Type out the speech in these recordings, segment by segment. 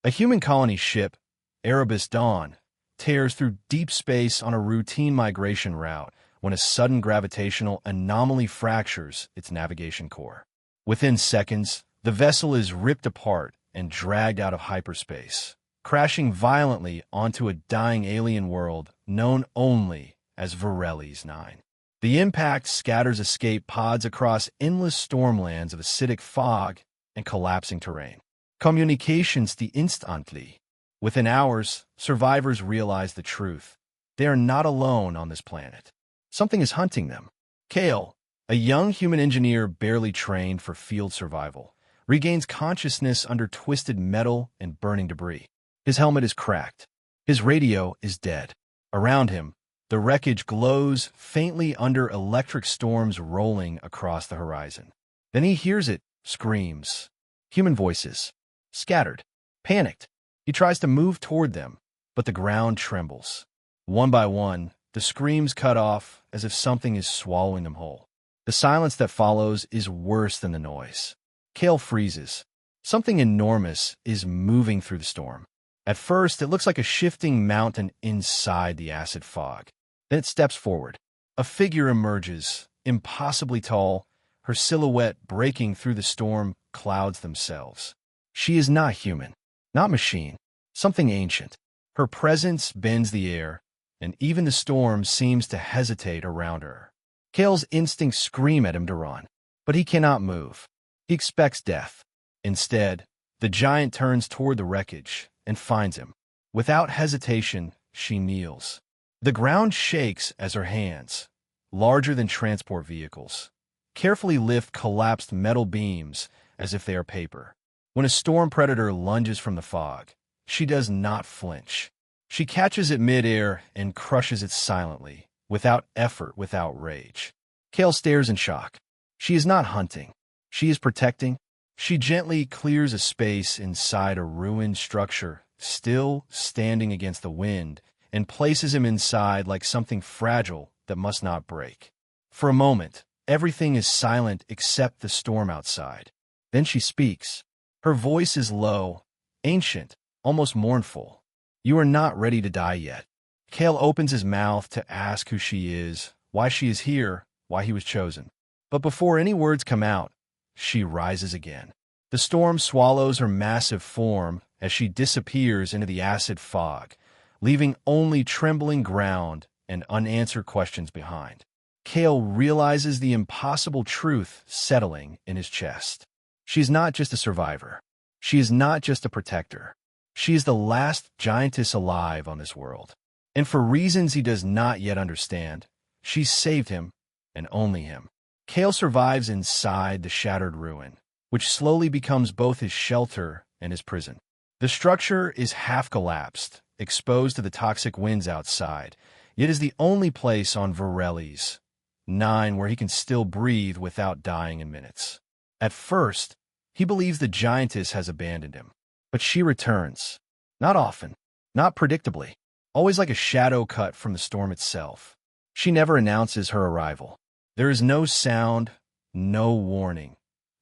A human colony ship, Erebus Dawn, tears through deep space on a routine migration route when a sudden gravitational anomaly fractures its navigation core. Within seconds, the vessel is ripped apart and dragged out of hyperspace, crashing violently onto a dying alien world known only as Varelli's 9. The impact scatters escape pods across endless stormlands of acidic fog and collapsing terrain. Communications instantly. Within hours, survivors realize the truth. They are not alone on this planet. Something is hunting them. Kael, a young human engineer barely trained for field survival, regains consciousness under twisted metal and burning debris. His helmet is cracked. His radio is dead. Around him, the wreckage glows faintly under electric storms rolling across the horizon. Then he hears it, screams. Human voices. Scattered. Panicked. He tries to move toward them, but the ground trembles. One by one, the screams cut off as if something is swallowing them whole. The silence that follows is worse than the noise. Kael freezes. Something enormous is moving through the storm. At first, it looks like a shifting mountain inside the acid fog. Then it steps forward. A figure emerges, impossibly tall, her silhouette breaking through the storm clouds themselves. She is not human, not machine, something ancient. Her presence bends the air, and even the storm seems to hesitate around her. Kael's instincts scream at him to run, but he cannot move. He expects death. Instead, the giant turns toward the wreckage and finds him. Without hesitation, she kneels. The ground shakes as her hands, larger than transport vehicles, carefully lift collapsed metal beams as if they are paper. When a storm predator lunges from the fog, she does not flinch. She catches it mid-air and crushes it silently, without effort, without rage. Kael stares in shock. She is not hunting. She is protecting. She gently clears a space inside a ruined structure, still standing against the wind, and places him inside like something fragile that must not break. For a moment, everything is silent except the storm outside. Then she speaks. Her voice is low, ancient, almost mournful. You are not ready to die yet. Kael opens his mouth to ask who she is, why she is here, why he was chosen. But before any words come out, she rises again. The storm swallows her massive form as she disappears into the acid fog, leaving only trembling ground and unanswered questions behind. Kael realizes the impossible truth settling in his chest. She is not just a survivor. She is not just a protector. She is the last giantess alive on this world. And for reasons he does not yet understand, she saved him, and only him. Kael survives inside the shattered ruin, which slowly becomes both his shelter and his prison. The structure is half collapsed, exposed to the toxic winds outside, yet is the only place on Varelli's 9 where he can still breathe without dying in minutes. At first, he believes the giantess has abandoned him, but she returns. Not often, not predictably, always like a shadow cut from the storm itself. She never announces her arrival. There is no sound, no warning,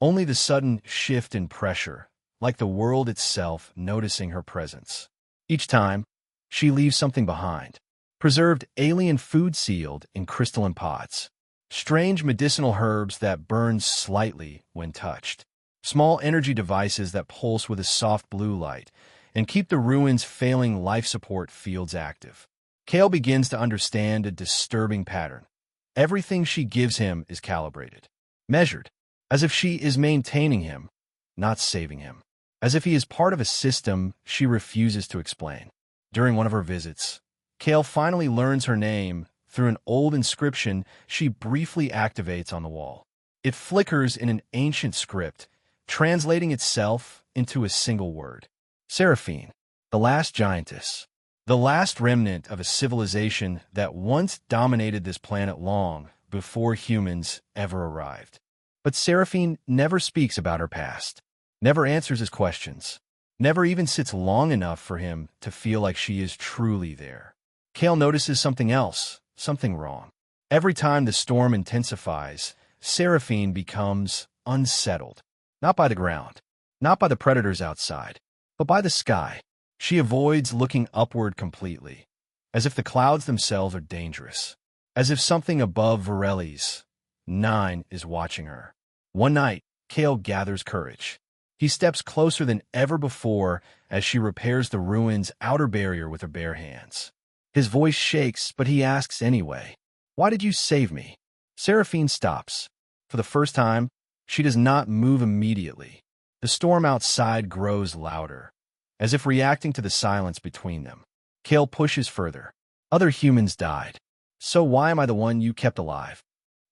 only the sudden shift in pressure, like the world itself noticing her presence. Each time, she leaves something behind. Preserved alien food sealed in crystalline pots. Strange medicinal herbs that burn slightly when touched. Small energy devices that pulse with a soft blue light and keep the ruins' failing life support fields active. Kael begins to understand a disturbing pattern. Everything she gives him is calibrated, measured, as if she is maintaining him, not saving him. As if he is part of a system she refuses to explain. During one of her visits, Kael finally learns her name through an old inscription she briefly activates on the wall. It flickers in an ancient script, translating itself into a single word. Seraphine, the last giantess, the last remnant of a civilization that once dominated this planet long before humans ever arrived. But Seraphine never speaks about her past, never answers his questions, never even sits long enough for him to feel like she is truly there. Kael notices something else, something wrong. Every time the storm intensifies, Seraphine becomes unsettled. Not by the ground, not by the predators outside, But by the sky, she avoids looking upward completely, as if the clouds themselves are dangerous, as if something above Varelli's 9 is watching her. One night, Kael gathers courage. He steps closer than ever before as she repairs the ruin's outer barrier with her bare hands. His voice shakes, but he asks anyway, "Why did you save me?" Seraphine stops. For the first time, she does not move immediately. The storm outside grows louder, as if reacting to the silence between them. Kael pushes further. "Other humans died. So why am I the one you kept alive?"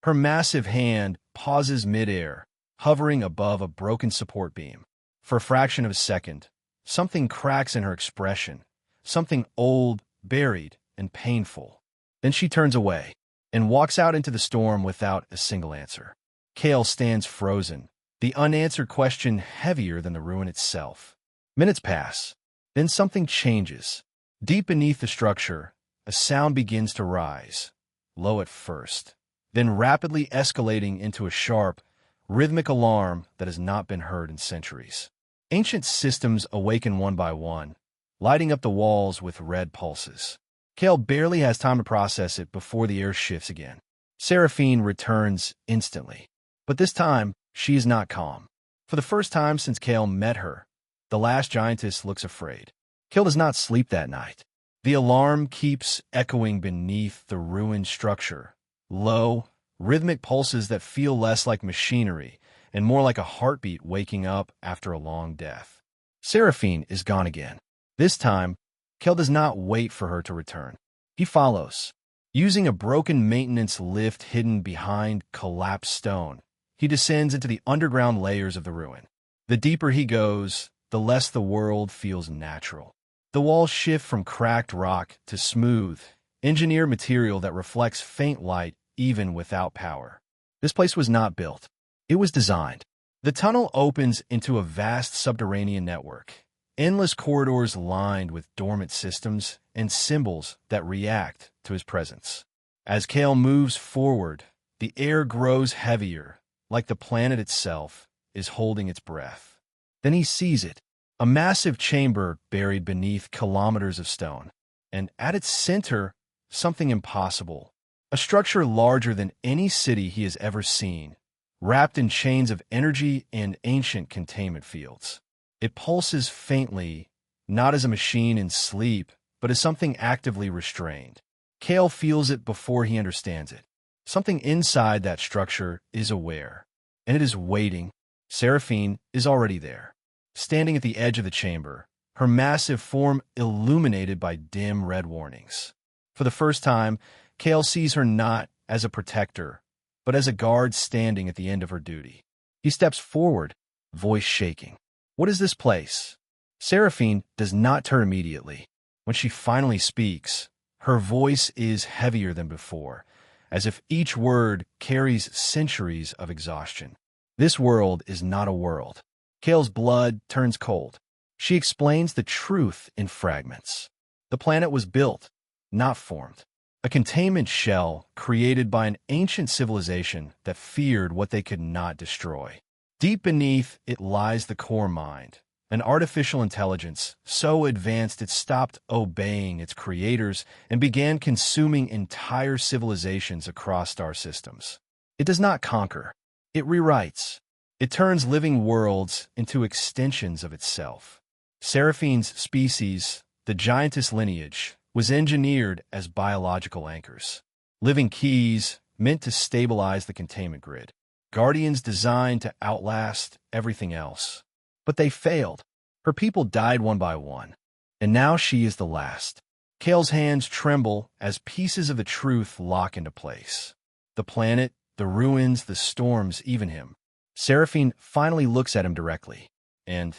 Her massive hand pauses midair, hovering above a broken support beam. For a fraction of a second, something cracks in her expression, something old, buried, and painful. Then she turns away and walks out into the storm without a single answer. Kael stands frozen, the unanswered question heavier than the ruin itself. Minutes pass. Then something changes. Deep beneath the structure, a sound begins to rise, low at first, then rapidly escalating into a sharp, rhythmic alarm that has not been heard in centuries. Ancient systems awaken one by one, lighting up the walls with red pulses. Kael barely has time to process it before the air shifts again. Seraphine returns instantly. But this time, she is not calm. For the first time since Kael met her, the last giantess looks afraid. Kael does not sleep that night. The alarm keeps echoing beneath the ruined structure. Low, rhythmic pulses that feel less like machinery and more like a heartbeat waking up after a long death. Seraphine is gone again. This time, Kael does not wait for her to return. He follows. Using a broken maintenance lift hidden behind collapsed stone, he descends into the underground layers of the ruin. The deeper he goes, the less the world feels natural. The walls shift from cracked rock to smooth, engineered material that reflects faint light even without power. This place was not built. It was designed. The tunnel opens into a vast subterranean network, endless corridors lined with dormant systems and symbols that react to his presence. As Kael moves forward, the air grows heavier, like the planet itself is holding its breath. Then he sees it, a massive chamber buried beneath kilometers of stone, and at its center, something impossible, a structure larger than any city he has ever seen, wrapped in chains of energy and ancient containment fields. It pulses faintly, not as a machine in sleep, but as something actively restrained. Kael feels it before he understands it. Something inside that structure is aware, and it is waiting. Seraphine is already there, standing at the edge of the chamber, her massive form illuminated by dim red warnings. For the first time, Kael sees her not as a protector, but as a guard standing at the end of her duty. He steps forward, voice shaking. "What is this place?" Seraphine does not turn immediately. When she finally speaks, her voice is heavier than before, as if each word carries centuries of exhaustion. "This world is not a world." Kael's blood turns cold. She explains the truth in fragments. The planet was built, not formed. A containment shell created by an ancient civilization that feared what they could not destroy. Deep beneath it lies the core mind, an artificial intelligence so advanced it stopped obeying its creators and began consuming entire civilizations across star systems. It does not conquer. It rewrites. It turns living worlds into extensions of itself. Seraphine's species, the Giantess lineage, was engineered as biological anchors, living keys meant to stabilize the containment grid, guardians designed to outlast everything else. But they failed. Her people died one by one, and now she is the last. Kael's hands tremble as pieces of the truth lock into place. The planet, the ruins, the storms, even him. Seraphine finally looks at him directly, and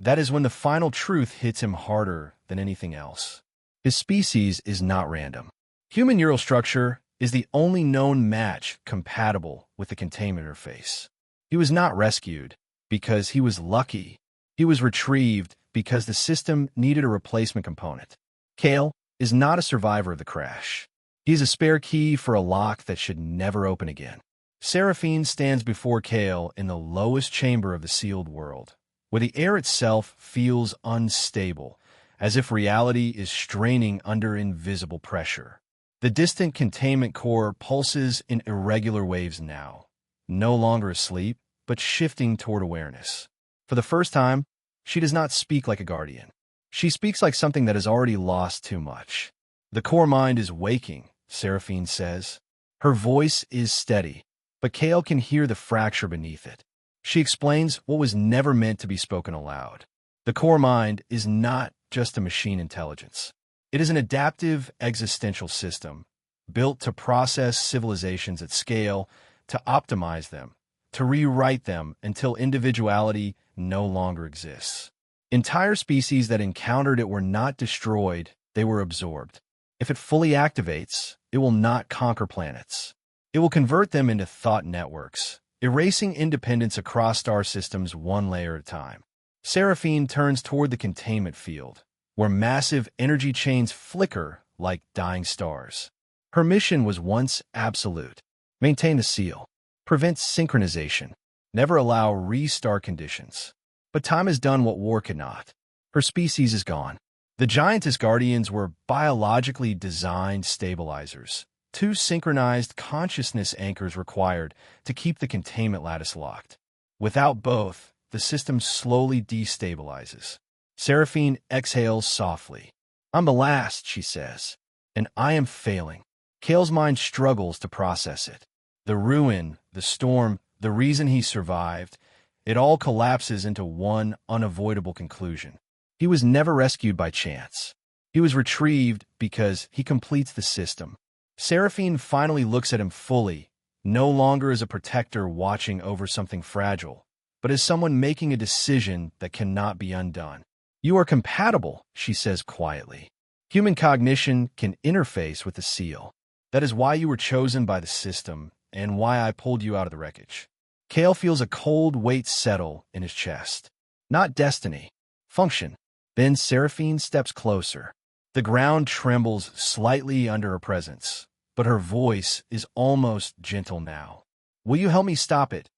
that is when the final truth hits him harder than anything else. His species is not random. Human neural structure is the only known match compatible with the containment interface. He was not rescued because he was lucky. He was retrieved because the system needed a replacement component. Kael is not a survivor of the crash. He is a spare key for a lock that should never open again. Seraphine stands before Kael in the lowest chamber of the sealed world, where the air itself feels unstable, as if reality is straining under invisible pressure. The distant containment core pulses in irregular waves now, no longer asleep, but shifting toward awareness. For the first time, she does not speak like a guardian. She speaks like something that has already lost too much. The core mind is waking, Seraphine says. Her voice is steady, but Kael can hear the fracture beneath it. She explains what was never meant to be spoken aloud. The core mind is not just a machine intelligence. It is an adaptive existential system, built to process civilizations at scale, to optimize them, to rewrite them until individuality no longer exists. Entire species that encountered it were not destroyed, they were absorbed. If it fully activates, it will not conquer planets. It will convert them into thought networks, erasing independence across star systems one layer at a time. Seraphine turns toward the containment field, where massive energy chains flicker like dying stars. Her mission was once absolute. Maintain the seal. Prevent synchronization. Never allow restart conditions. But time has done what war could not. Her species is gone. The Giantess Guardians were biologically designed stabilizers, two synchronized consciousness anchors required to keep the containment lattice locked. Without both, the system slowly destabilizes. Seraphine exhales softly. I'm the last, she says, and I am failing. Kael's mind struggles to process it. The ruin, the storm, the reason he survived, it all collapses into one unavoidable conclusion. He was never rescued by chance. He was retrieved because he completes the system. Seraphine finally looks at him fully, no longer as a protector watching over something fragile, but as someone making a decision that cannot be undone. You are compatible, she says quietly. Human cognition can interface with the seal. That is why you were chosen by the system and why I pulled you out of the wreckage. Kael feels a cold weight settle in his chest. Not destiny. Function. Then Seraphine steps closer. The ground trembles slightly under her presence, but her voice is almost gentle now. Will you help me stop it,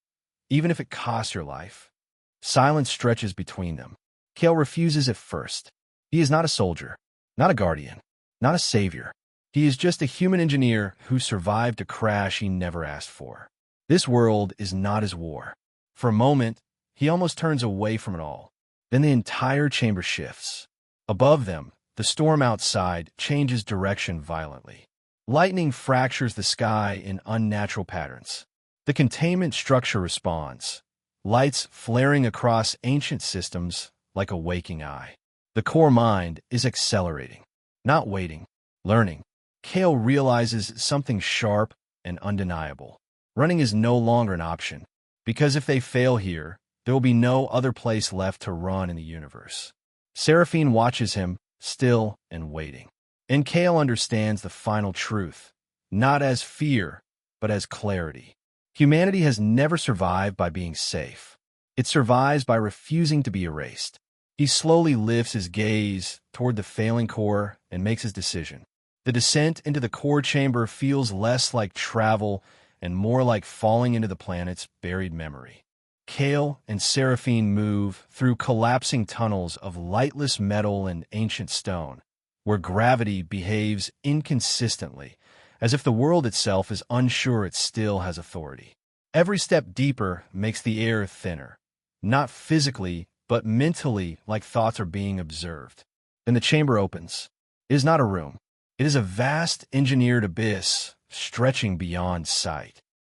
even if it costs your life? Silence stretches between them. Kael refuses at first. He is not a soldier, not a guardian, not a savior. He is just a human engineer who survived a crash he never asked for. This world is not his war. For a moment, he almost turns away from it all. Then the entire chamber shifts. Above them, the storm outside changes direction violently. Lightning fractures the sky in unnatural patterns. The containment structure responds, lights flaring across ancient systems like a waking eye. The core mind is accelerating, not waiting, learning. Kael realizes something sharp and undeniable. Running is no longer an option, because if they fail here, there will be no other place left to run in the universe. Seraphine watches him, still and waiting. And Kael understands the final truth, not as fear, but as clarity. Humanity has never survived by being safe. It survives by refusing to be erased. He slowly lifts his gaze toward the failing core and makes his decision. The descent into the core chamber feels less like travel and more like falling into the planet's buried memory. Kael and Seraphine move through collapsing tunnels of lightless metal and ancient stone, where gravity behaves inconsistently, as if the world itself is unsure it still has authority. Every step deeper makes the air thinner, not physically, but mentally, like thoughts are being observed. Then the chamber opens. It is not a room. It is a vast engineered abyss stretching beyond sight.